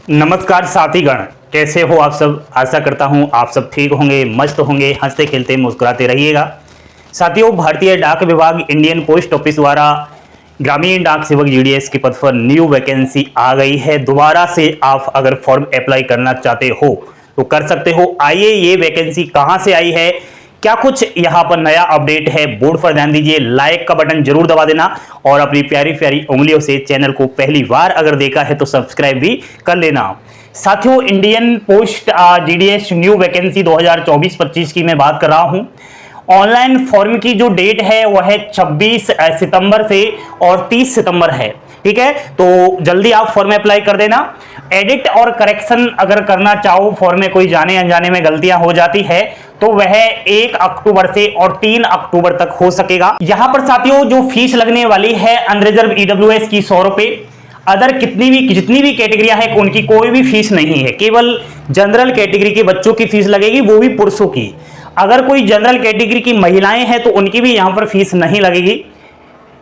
नमस्कार साथीगण, कैसे हो आप सब। आशा करता हूं आप सब ठीक होंगे, मस्त होंगे, हंसते खेलते मुस्कुराते रहिएगा। साथियों, भारतीय डाक विभाग इंडियन पोस्ट ऑफिस द्वारा ग्रामीण डाक सेवक जीडीएस के पद पर न्यू वैकेंसी आ गई है। दोबारा से आप अगर फॉर्म अप्लाई करना चाहते हो तो कर सकते हो। आइए, ये वैकेंसी कहां से आई है, क्या कुछ यहां पर नया अपडेट है, बोर्ड पर ध्यान दीजिए। लाइक का बटन जरूर दबा देना और अपनी प्यारी प्यारी उंगलियों से चैनल को पहली बार अगर देखा है तो सब्सक्राइब भी कर लेना। साथियों, Indian post GDS new vacancy 2024-25 की मैं बात कर रहा हूं। ऑनलाइन फॉर्म की जो डेट है वह है 26 सितंबर से और 30 सितंबर है। ठीक है, तो जल्दी आप फॉर्म अप्लाई कर देना। एडिट और करेक्शन अगर करना चाहो, फॉर्म में कोई जाने अनजाने में गलतियां हो जाती है तो वह 1 अक्टूबर से और 3 अक्टूबर तक हो सकेगा। यहां पर साथियों जो फीस लगने वाली है अनरिजर्व ईडब्ल्यूएस की 100 रुपए, अदर जितनी भी कैटेगरियां हैं उनकी कोई भी फीस नहीं है। केवल जनरल कैटेगरी के बच्चों की फीस लगेगी, वो भी पुरुषों की। अगर कोई जनरल कैटेगरी की महिलाएं हैं तो उनकी भी यहां पर फीस नहीं लगेगी।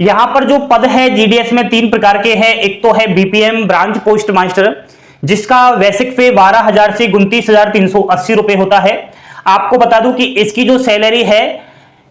यहां पर जो पद है जीडीएस में 3 प्रकार के हैं। एक तो है बीपीएम ब्रांच पोस्ट मास्टर, जिसका बेसिक पे 12,000 से 29,380 रुपए होता है। आपको बता दूं कि इसकी जो सैलरी है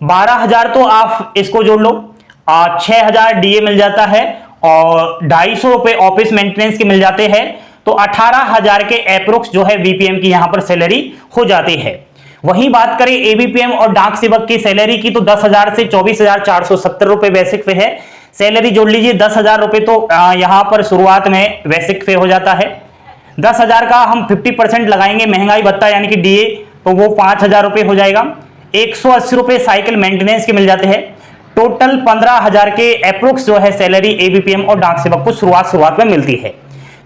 12,000, तो आप इसको जोड़ लो, 6,000 डीए मिल जाता है और 250 रुपए ऑफिस मेंटेनेंस के मिल जाते हैं। तो 18,000 के अप्रोक्स जो है बीपीएम की यहां पर सैलरी हो जाती है। वहीं बात करें एबीपीएम और डाक सेवक की सैलरी की, तो 10,000 से 24,470 रुपए बेसिक पे है। सैलरी जोड़ लीजिए 10,000 रुपए, तो यहां पर शुरुआत में बेसिक पे हो जाता है। 10,000 का हम 50% लगाएंगे महंगाई भत्ता यानी कि डीए, तो वो 5,000 रुपए हो जाएगा। 180 रुपए साइकिल मेंटेनेंस के मिल जाते हैं। टोटल 15,000 के अप्रोक्स जो है सैलरी एबीपीएम और डाक सेवक को शुरुआत में मिलती है।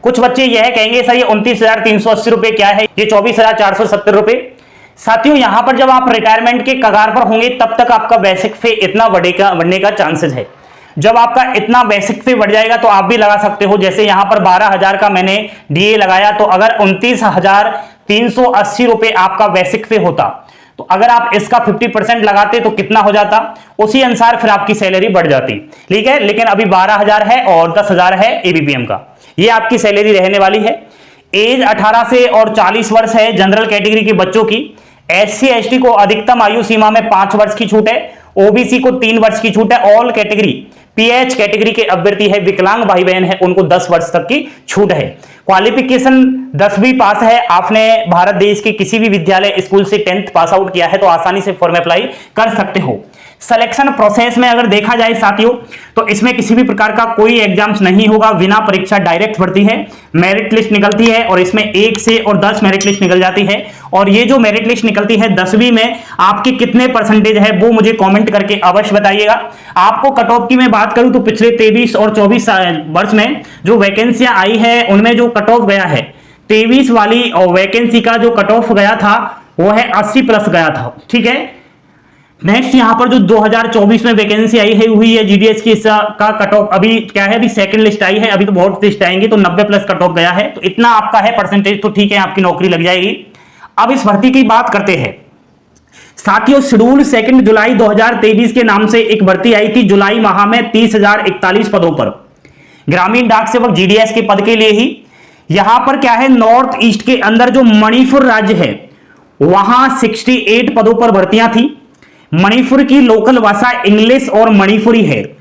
कुछ बच्चे यह कहेंगे सर ये 29,380 रुपए क्या है, ये 24,470 रुपए। साथियों, यहां पर जब आप रिटायरमेंट के कगार पर होंगे तब तक आपका बेसिक पे इतना बढ़ने का चांसेस है। जब आपका इतना बेसिक पे बढ़ जाएगा तो आप भी लगा सकते हो। जैसे यहां पर 12,000 का मैंने डीए लगाया, तो अगर 29,380 रुपए आपका बेसिक पे होता तो अगर आप इसका 50% लगाते तो कितना हो जाता, उसी अनुसार फिर आपकी सैलरी बढ़ जाती। ठीक है, लेकिन अभी 12,000 है और 10,000 है एबीपीएम का, ये आपकी सैलरी रहने वाली है। एज 18 से और 40 वर्ष है जनरल कैटेगरी के बच्चों की। एससी एसटी को अधिकतम आयु सीमा में 5 वर्ष की छूट है। ओबीसी को 3 वर्ष की छूट है। ऑल कैटेगरी पीएच कैटेगरी के अभ्यर्थी है, विकलांग भाई बहन है, उनको 10 वर्ष तक की छूट है। क्वालिफिकेशन 10वीं पास है, आपने भारत देश के किसी भी विद्यालय स्कूल से 10th पास आउट किया है तो आसानी से फॉर्म अप्लाई कर सकते हो। सिलेक्शन प्रोसेस में अगर देखा जाए साथियों, तो इसमें किसी भी प्रकार का कोई एग्जाम्स नहीं होगा, बिना परीक्षा डायरेक्ट भर्ती है। मेरिट लिस्ट निकलती है और इसमें 1 से और 10 मेरिट लिस्ट निकल जाती है। और ये जो मेरिट लिस्ट निकलती है 10वीं में आपके कितने परसेंटेज है वो मुझे कमेंट करके अवश्य बताइएगा। आपको कट ऑफ की मैं बात करूं तो पिछले 23 और 24 वर्ष में जो वैकेंसियां आई है उनमें जो कट ऑफ गया है 23 वाली और वैकेंसी का जो कट ऑफ गया था वो है 80 प्लस गया था। ठीक है, नेक्स्ट यहां पर जो 2024 में वैकेंसी आई है हुई है जीडीएस की, इसका कट ऑफ अभी क्या है, अभी सेकंड लिस्ट आई है, अभी तो बहुत लिस्ट आएंगे, तो 90 प्लस कट ऑफ गया है। तो इतना आपका है परसेंटेज, तो ठीक है आपकी नौकरी लग जाएगी। अब इस भर्ती की बात करते हैं साथियों। शेड्यूल 2 जुलाई 2023 के नाम से एक भर्ती आई थी जुलाई माह में 30,041 पदों पर, ग्रामीण डाक सेवक जीडीएस के पद के लिए ही। यहां पर क्या है, नॉर्थ ईस्ट के अंदर जो मणिपुर राज्य है वहां 68 पदों पर भर्तियां थी। मणिपुर की लोकल भाषा इंग्लिश और मणिपुरी है।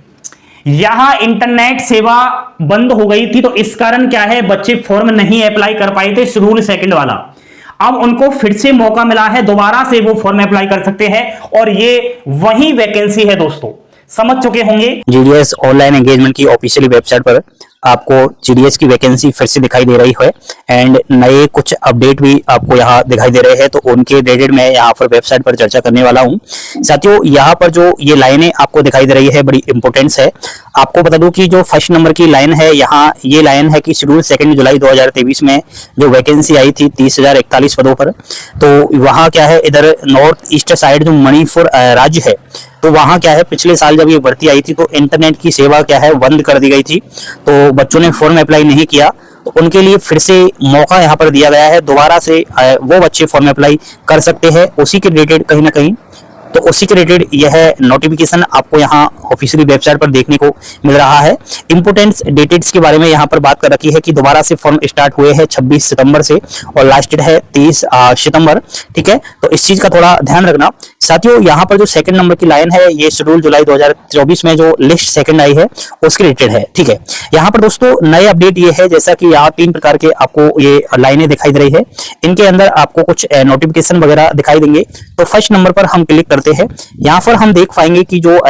यहां इंटरनेट सेवा बंद हो गई थी, तो इस कारण क्या है बच्चे फॉर्म नहीं अप्लाई कर पाए थे शेड्यूल 2 वाला। अब उनको फिर से मौका मिला है, दोबारा से वो फॉर्म अप्लाई कर सकते हैं और ये वही वैकेंसी है दोस्तों, समझ चुके होंगे। जीडीएस ऑनलाइन एंगेजमेंट की ऑफिशियली वेबसाइट पर आपको जीडीएस की वैकेंसी फिर से दिखाई दे रही है एंड नए कुछ अपडेट भी आपको यहाँ दिखाई दे रहे हैं, तो उनके रिलेटेड मैं यहाँ पर वेबसाइट पर चर्चा करने वाला हूँ। साथियों, यहाँ पर जो ये लाइनें आपको दिखाई दे रही है बड़ी इंपॉर्टेंस है। आपको बता दूं कि जो फर्स्ट नंबर की लाइन है यहाँ, ये लाइन है कि शेड्यूल 2 जुलाई 2023 में जो वैकेंसी आई थी 30,041 पदों पर, तो वहाँ क्या है, इधर नॉर्थ ईस्ट साइड जो मणिपुर राज्य है, तो वहां क्या है पिछले साल जब ये भर्ती आई थी तो इंटरनेट की सेवा क्या है बंद कर दी गई थी, तो बच्चों ने फॉर्म अप्लाई नहीं किया, तो उनके लिए फिर से मौका यहाँ पर दिया गया है। दोबारा से वो बच्चे फॉर्म अप्लाई कर सकते हैं। उसी के रिलेटेड कहीं ना कहीं, तो उसी के रिलेटेड यह नोटिफिकेशन आपको यहाँ ऑफिशियली वेबसाइट पर देखने को मिल रहा है। इंपोर्टेंट डेटेड्स के बारे में यहाँ पर बात कर रखी है कि दोबारा से फॉर्म स्टार्ट हुए हैं 26 सितंबर से और लास्ट डेट है 30 सितंबर। ठीक है, तो इस चीज का थोड़ा ध्यान रखना साथियों। यहाँ पर जो सेकंड नंबर की लाइन है ये शेड्यूल जुलाई 2024 में जो लिस्ट सेकंड आई है उसके रिलेटेड है। ठीक है, यहाँ पर दोस्तों नए अपडेट ये है, जैसा कि यहाँ 3 प्रकार के आपको ये लाइनें दिखाई दे रही है, इनके अंदर आपको कुछ नोटिफिकेशन वगैरह दिखाई देंगे। तो फर्स्ट नंबर पर हम क्लिक करते हैं, यहाँ पर हम देख पाएंगे कि जो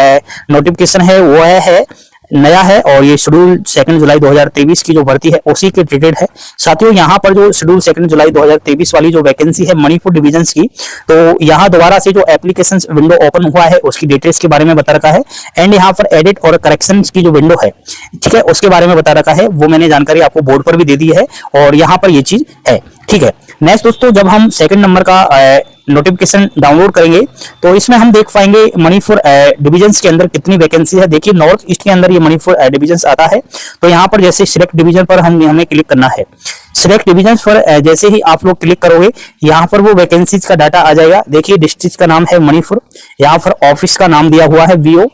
नोटिफिकेशन है वो है नया है और ये शेड्यूल 2 जुलाई 2023 की जो भर्ती है उसी के रिलेटेड है। साथियों यहाँ पर जो शेड्यूल 2 जुलाई 2023 वाली जो वैकेंसी है मणिपुर डिवीजन्स की, तो यहाँ दोबारा से जो एप्लीकेशन विंडो ओपन हुआ है उसकी डिटेल्स के बारे में बता रखा है एंड यहाँ पर एडिट और करेक्शन की जो विंडो है, ठीक है, उसके बारे में बता रखा है। वो मैंने जानकारी आपको बोर्ड पर भी दे दी है और यहाँ पर ये चीज है। ठीक है, नेक्स्ट दोस्तों जब हम सेकंड नंबर का नोटिफिकेशन डाउनलोड करेंगे तो इसमें हम देख पाएंगे मणिपुर डिवीजन्स के अंदर कितनी वैकेंसी है। देखिए नॉर्थ ईस्ट के अंदर ये मणिपुर डिवीजन्स आता है, तो यहाँ पर जैसे सिलेक्ट डिवीजन पर हमें क्लिक करना है। सिलेक्ट डिवीजन्स पर जैसे ही आप लोग क्लिक करोगे यहाँ पर वो वैकेंसीज का डाटा आ जाएगा। देखिए डिस्ट्रिक्ट का नाम है मणिपुर, यहाँ पर ऑफिस का नाम दिया हुआ है वीओ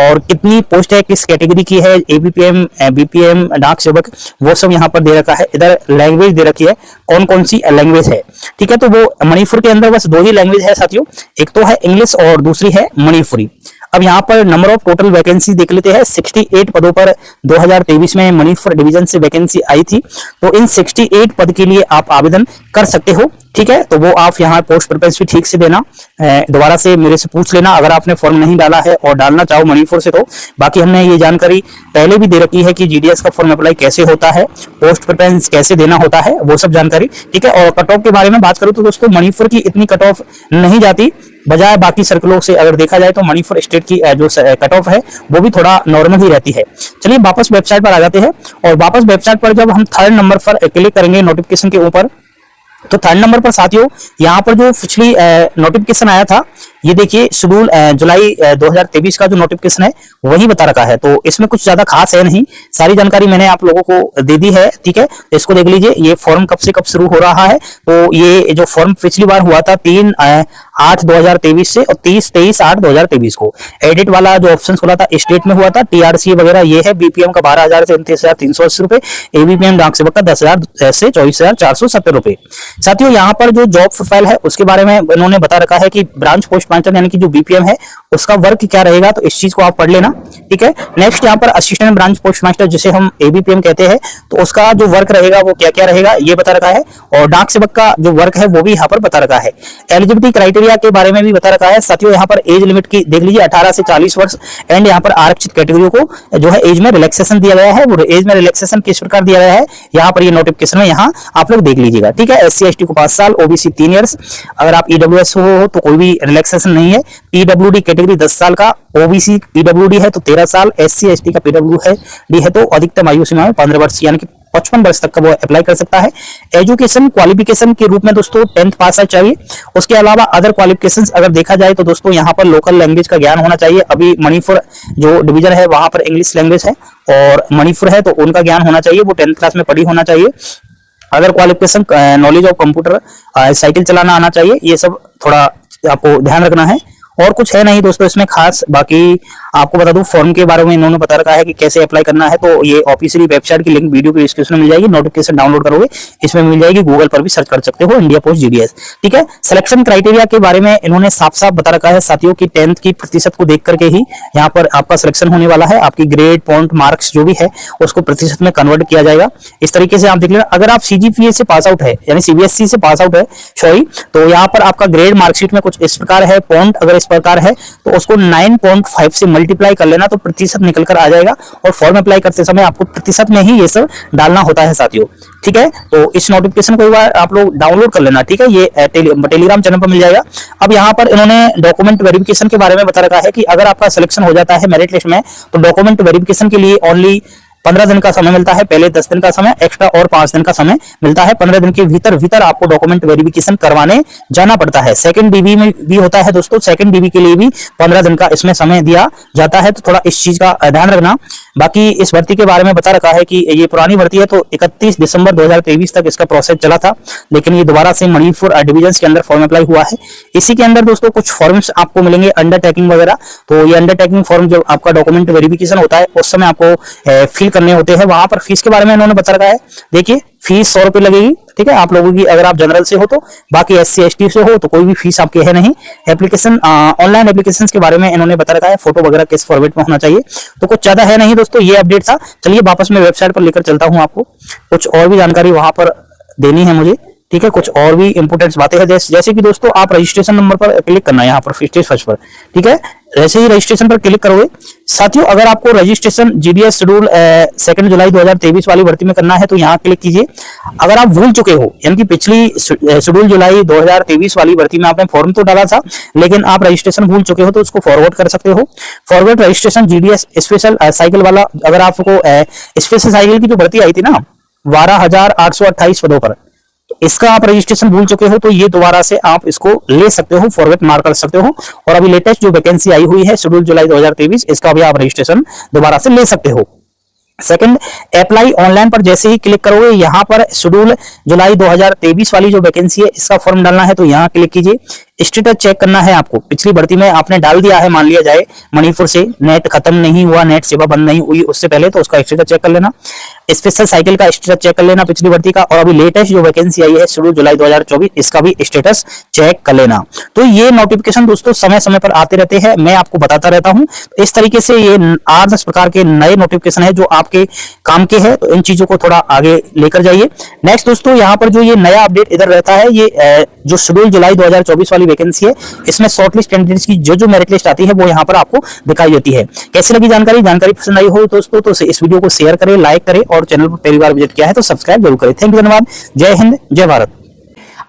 और कितनी पोस्ट है, किस कैटेगरी की है, एबीपीएम, बीपीएम, डाक सेवक, वो सब यहाँ पर दे रखा है। इधर लैंग्वेज दे रखी है, कौन कौन सी लैंग्वेज है। ठीक है, तो वो मणिपुर के अंदर बस 2 ही लैंग्वेज है साथियों, एक तो है इंग्लिश और दूसरी है मणिपुरी। अब यहाँ पर नंबर ऑफ टोटल वैकेंसी देख लेते हैं। 68 पदों पर 2023 में मणिपुर डिवीजन से वैकेंसी आई थी, तो इन 68 पद के लिए आप आवेदन कर सकते हो। ठीक है, तो वो आप यहाँ पोस्ट प्रेफरेंस भी ठीक से देना, दोबारा से मेरे से पूछ लेना अगर आपने फॉर्म नहीं डाला है और डालना चाहो मणिपुर से। तो बाकी हमने ये जानकारी पहले भी दे रखी है कि जीडीएस का फॉर्म अप्लाई कैसे होता है, पोस्ट प्रेफरेंस कैसे देना होता है, वो सब जानकारी। ठीक है, और कट ऑफ के बारे में बात करूं तो दोस्तों मणिपुर की इतनी कट ऑफ नहीं जाती, बजाय बाकी सर्कलों से अगर देखा जाए तो मणिपुर स्टेट की जो कट ऑफ है वो भी थोड़ा नॉर्मल ही रहती है। चलिए वापस वेबसाइट पर आ जाते हैं और वापस वेबसाइट पर जब हम थर्ड नंबर पर क्लिक करेंगे नोटिफिकेशन के ऊपर, तो थर्ड नंबर पर साथियों यहाँ पर जो पिछली नोटिफिकेशन आया था, ये देखिए शेड्यूल जुलाई 2023 का जो नोटिफिकेशन है वही बता रखा है। तो इसमें कुछ ज्यादा खास है नहीं, सारी जानकारी मैंने आप लोगों को दे दी है। ठीक है, तो इसको देख लीजिए, ये फॉर्म कब से कब शुरू हो रहा है। तो ये जो फॉर्म पिछली बार हुआ था 3/8/2023 से और 23/8/2023 को। एडिट वाला जो ऑप्शन खुला था स्टेट में हुआ था, टीआरसी वगैरह ये है। बीपीएम का 12,000 से 29,380 रुपए, एबीपीएम डाक सेवक का 10,000 से 24,470 रुपए। साथियों यहाँ पर जो जॉब प्रोफाइल है उसके बारे में इन्होंने बता रखा है कि ब्रांच पोस्ट मास्टर यानी कि जो बीपीएम है उसका वर्क क्या रहेगा, तो इस चीज को आप पढ़ लेना। ठीक है, नेक्स्ट यहाँ पर असिस्टेंट ब्रांच पोस्ट मास्टर जिसे हम एबीपीएम कहते हैं, तो उसका जो वर्क रहेगा वो क्या क्या रहेगा ये बता रखा है और डाक सेवक का जो वर्क है वो भी यहाँ पर बता रखा है। एलिजिबिलिटी क्राइटेरिया के बारे में भी बता रखा है साथियों। यहाँ पर एज लिमिट की देख लीजिए 18 से 40 वर्ष एंड यहाँ पर आरक्षित कैटेगरियों को जो है एज में रिलैक्सेशन दिया गया है। वो एज में रिलैक्सेशन किस प्रकार दिया गया है यहाँ पर ये नोटिफिकेशन में यहाँ आप लोग देख लीजिएगा। ठीक है, SC/ST को 5 साल, ओबीसी 3 इयर्स, अगर आप ईडब्ल्यूएस हो तो कोई भी रिलैक्सेशन नहीं है। पीडब्ल्यूडी कैटेगरी 10 साल का, ओबीसी पीडब्ल्यूडी है तो 13 साल, SC/ST का पीडब्ल्यूडी है तो अधिकतम आयु सीमा में 15 वर्ष यानी कि 55 वर्ष तक का वो अप्लाई कर सकता है। एजुकेशन क्वालिफिकेशन के रूप में दोस्तों 10th पास आउट चाहिए। उसके अलावा अदर क्वालिफिकेशंस अगर देखा जाए तो दोस्तों यहाँ पर लोकल लैंग्वेज का ज्ञान होना चाहिए। अभी मणिपुर जो डिवीजन है वहां पर इंग्लिश लैंग्वेज है और मणिपुर है तो उनका ज्ञान होना चाहिए, वो 10th क्लास में पढ़ी होना चाहिए। Other qualification knowledge of computer, cycle चलाना आना चाहिए। ये सब थोड़ा आपको ध्यान रखना है और कुछ है नहीं दोस्तों इसमें खास। बाकी आपको बता दूं फॉर्म के बारे में इन्होंने बता रखा है कि कैसे अप्लाई करना है, तो ये ऑफिशियली वेबसाइट की लिंक वीडियो के डिस्क्रिप्शन में मिल जाएगी। नोटिफिकेशन डाउनलोड करोगे इसमें मिल जाएगी, गूगल पर भी सर्च कर सकते हो इंडिया पोस्ट जीडीएस। ठीक है, सिलेक्शन क्राइटेरिया के बारे में इन्होंने साफ साफ बता रखा है साथियों की 10th की प्रतिशत को देख करके ही यहाँ पर आपका सिलेक्शन होने वाला है। आपकी ग्रेड पॉइंट मार्क्स जो भी है उसको प्रतिशत में कन्वर्ट किया जाएगा। इस तरीके से आप देख लेना। अगर आप सीजीपीए से पास आउट है यानी सीबीएसई से पास आउट है सॉरी, तो यहाँ पर आपका ग्रेड मार्कशीट में कुछ इस प्रकार है, पॉइंट अगर इस प्रकार है तो उसको 9.5 से मल्टीप्लाई कर लेना तो प्रतिशत निकल कर आ जाएगा और फॉर्म अप्लाई करते समय आपको प्रतिशत में ही ये सब डालना होता है साथियों। ठीक है, तो इस नोटिफिकेशन को एक बार आप लोग डाउनलोड कर लेना। ठीक है, ये टेलीग्राम चैनल पर मिल जाएगा। अब यहाँ पर इन्होंने डॉक्यूमेंट वेरिफिकेशन के बारे में बता रखा है कि अगर आपका सिलेक्शन हो जाता है मेरिट लिस्ट में तो डॉक्यूमेंट वेरिफिकेशन के लिए ओनली 15 दिन का समय मिलता है, पहले 10 दिन का समय एक्स्ट्रा और 5 दिन का समय मिलता है। 15 दिन के भीतर आपको डॉक्यूमेंट वेरिफिकेशन करवाने जाना पड़ता है। सेकंड बीबी में भी होता है दोस्तों, सेकंड बीबी के लिए भी 15 दिन का इसमें समय दिया जाता है, तो थोड़ा इस चीज का ध्यान रखना। बाकी इस भर्ती के बारे में बता रखा है कि ये पुरानी भर्ती है, तो 31 दिसंबर 2023 तक इसका प्रोसेस चला था, लेकिन ये दोबारा से मणिपुर डिवीजन के अंदर फॉर्म अप्लाई हुआ है। इसी के अंदर दोस्तों कुछ फॉर्म्स आपको मिलेंगे अंडरटेकिंग वगैरह, तो ये अंडरटेकिंग फॉर्म जो आपका डॉक्यूमेंट वेरिफिकेशन होता है उस समय आपको फिल करने होते हैं। वहां पर फीस के बारे में इन्होंने बता रखा है, देखिए फीस 100 रुपए लगेगी, ठीक है, आप लोगों की। अगर आप जनरल से हो तो, बाकी SC ST से हो तो कोई भी फीस आपकी है नहीं। एप्लीकेशन ऑनलाइन एप्लीकेशन के बारे में इन्होंने बता रखा है, फोटो वगैरह किस फॉर्मेट में होना चाहिए, तो कुछ ज्यादा है नहीं दोस्तों, ये अपडेट था। चलिए वापस मैं वेबसाइट पर लेकर चलता हूं, आपको कुछ और भी जानकारी वहां पर देनी है मुझे, ठीक है। कुछ और भी इंपोर्टेंट बातें हैं, जैसे कि दोस्तों आप रजिस्ट्रेशन नंबर पर क्लिक करना है यहाँ पर फर्स्ट पर, ठीक है। जैसे ही रजिस्ट्रेशन पर क्लिक करोगे साथियों, अगर आपको रजिस्ट्रेशन GDS शेड्यूल 2 जुलाई 2023 वाली भर्ती में करना है तो यहाँ क्लिक कीजिए। अगर आप भूल चुके हो, यानी कि पिछली शेड्यूल जुलाई 2023 वाली भर्ती में आपने फॉर्म तो डाला था, लेकिन आप रजिस्ट्रेशन भूल चुके हो तो उसको फॉरवर्ड कर सकते हो। Forward registration GDS special cycle वाला, अगर आपको स्पेशल साइकिल की जो भर्ती आई थी ना 12,828 पदों पर, इसका आप रजिस्ट्रेशन भूल चुके हो तो ये दोबारा से आप इसको ले सकते हो, फॉरवर्ड मार्क कर सकते हो। और अभी लेटेस्ट जो वैकेंसी आई हुई है शेड्यूल जुलाई 2023, इसका भी आप रजिस्ट्रेशन दोबारा से ले सकते हो। सेकंड, अप्लाई ऑनलाइन पर जैसे ही क्लिक करोगे, यहाँ पर शेड्यूल जुलाई 2023 वाली जो वैकेंसी है इसका फॉर्म डालना है, तो यहाँ क्लिक कीजिए। स्टेटस चेक करना है आपको, पिछली भर्ती में आपने डाल दिया है, मान लिया जाए मणिपुर से नेट खत्म नहीं हुआ, नेट सेवा बंद नहीं हुई उससे पहले, तो उसका स्टेटस चेक कर लेना। स्पेशल साइकिल का स्टेटस चेक कर लेना पिछली भर्ती का, और अभी लेटेस्ट जो वैकेंसी आई है शेड्यूल जुलाई 2024, इसका भी स्टेटस चेक कर लेना। तो ये नोटिफिकेशन दोस्तों समय समय पर आते रहते हैं, मैं आपको बताता रहता हूं। इस तरीके से ये 8-10 प्रकार के नए नोटिफिकेशन है जो आपके काम के हैं, तो इन चीजों को थोड़ा आगे लेकर जाइए। नेक्स्ट दोस्तों, यहाँ पर जो ये नया अपडेट इधर रहता है, ये जो शेड्यूल जुलाई 2024 वाली वैकेंसी है, इसमें शॉर्टलिस्ट कैंडिडेट्स की जो मेरिट लिस्ट आती है वो यहाँ पर आपको दिखाई देती है। कैसी लगी जानकारी पसंद आई हो दोस्तों तो इस वीडियो को शेयर करें, लाइक करें, और चैनल पर पहली बार विजिट किया है तो सब्सक्राइब जरूर करें। थैंक यू, धन्यवाद। जय हिंद, जय भारत।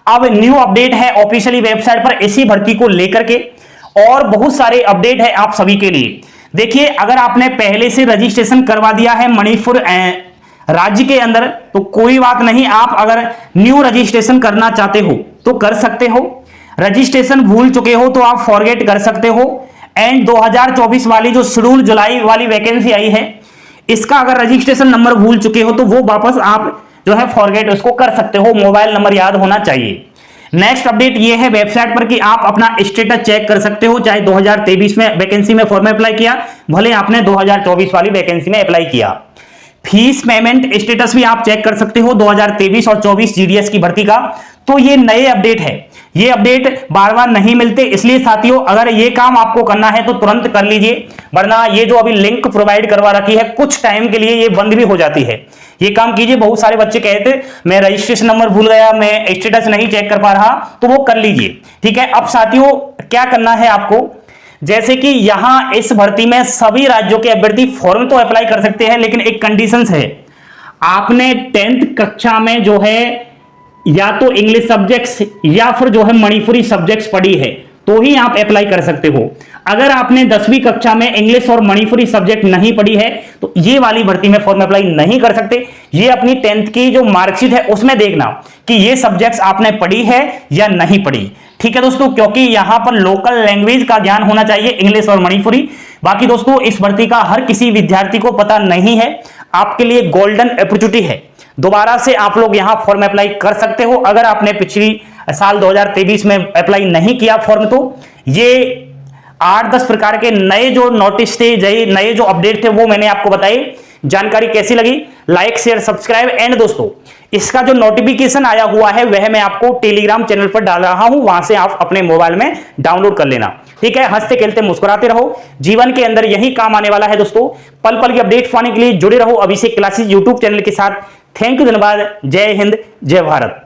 अब न्यू अपडेट है ऑफिशियली वेबसाइट पर इसी भर्ती को लेकर के, और बहुत सारे अपडेट है आप सभी के लिए। देखिए, अगर आपने पहले से रजिस्ट्रेशन करवा दिया है मणिपुर राज्य के अंदर तो कोई बात नहीं, आप अगर न्यू रजिस्ट्रेशन करना चाहते हो तो कर सकते हो। रजिस्ट्रेशन भूल चुके हो तो आप फॉरगेट कर सकते हो। एंड 2024 वाली जो शेड्यूल जुलाई वाली वैकेंसी आई है, इसका अगर रजिस्ट्रेशन नंबर भूल चुके हो तो वो वापस आप जो है फॉरगेट उसको कर सकते हो, मोबाइल नंबर याद होना चाहिए। नेक्स्ट अपडेट ये है वेबसाइट पर कि आप अपना स्टेटस चेक कर सकते हो, चाहे 2023 में वैकेंसी में फॉर्म अप्लाई किया, भले आपने 2024 वाली वैकेंसी में अप्लाई किया। फीस पेमेंट स्टेटस भी आप चेक कर सकते हो 2023 और 24 GDS की भर्ती का। तो ये नए अपडेट है, ये अपडेट बार बार नहीं मिलते, इसलिए साथियों अगर ये काम आपको करना है तो तुरंत कर लीजिए, वरना ये जो अभी लिंक प्रोवाइड करवा रखी है कुछ टाइम के लिए ये बंद भी हो जाती है। ये काम कीजिए। बहुत सारे बच्चे कहते मैं रजिस्ट्रेशन नंबर भूल गया, मैं स्टेटस नहीं चेक कर पा रहा, तो वो कर लीजिए, ठीक है। अब साथियों क्या करना है आपको, जैसे कि यहां इस भर्ती में सभी राज्यों के अभ्यर्थी फॉर्म तो अप्लाई कर सकते हैं, लेकिन एक कंडीशंस है, आपने 10th कक्षा में जो है या तो इंग्लिश सब्जेक्ट्स या फिर जो है मणिपुरी सब्जेक्ट्स पढ़ी है तो ही आप अप्लाई कर सकते हो। अगर आपने 10वीं कक्षा में इंग्लिश और मणिपुरी सब्जेक्ट नहीं पढ़ी है तो ये वाली भर्ती में फॉर्म अप्लाई नहीं कर सकते। ये अपनी 10th की जो मार्कशीट है उसमें देखना कि ये सब्जेक्ट्स आपने पढ़ी है या नहीं पढ़ी, ठीक है दोस्तों, क्योंकि यहां पर लोकल लैंग्वेज का ज्ञान होना चाहिए, इंग्लिश और मणिपुरी। बाकी दोस्तों इस भर्ती का हर किसी विद्यार्थी को पता नहीं है, आपके लिए गोल्डन अपॉर्चुनिटी है, दोबारा से आप लोग यहां फॉर्म अप्लाई कर सकते हो। अगर आपने पिछली साल 2023 में अप्लाई नहीं किया फॉर्म, तो ये 8-10 प्रकार के नए जो नोटिस थे, नए जो अपडेट थे वो मैंने आपको बताए। जानकारी कैसी लगी, लाइक शेयर सब्सक्राइब। एंड दोस्तों इसका जो नोटिफिकेशन आया हुआ है वह मैं आपको टेलीग्राम चैनल पर डाल रहा हूं, वहां से आप अपने मोबाइल में डाउनलोड कर लेना, ठीक है। हंसते खेलते मुस्कुराते रहो, जीवन के अंदर यही काम आने वाला है दोस्तों। पल पल की अपडेट पाने के लिए जुड़े रहो अभिषेक क्लासेस यूट्यूब चैनल के साथ। थैंक यू, धन्यवाद। जय हिंद, जय भारत।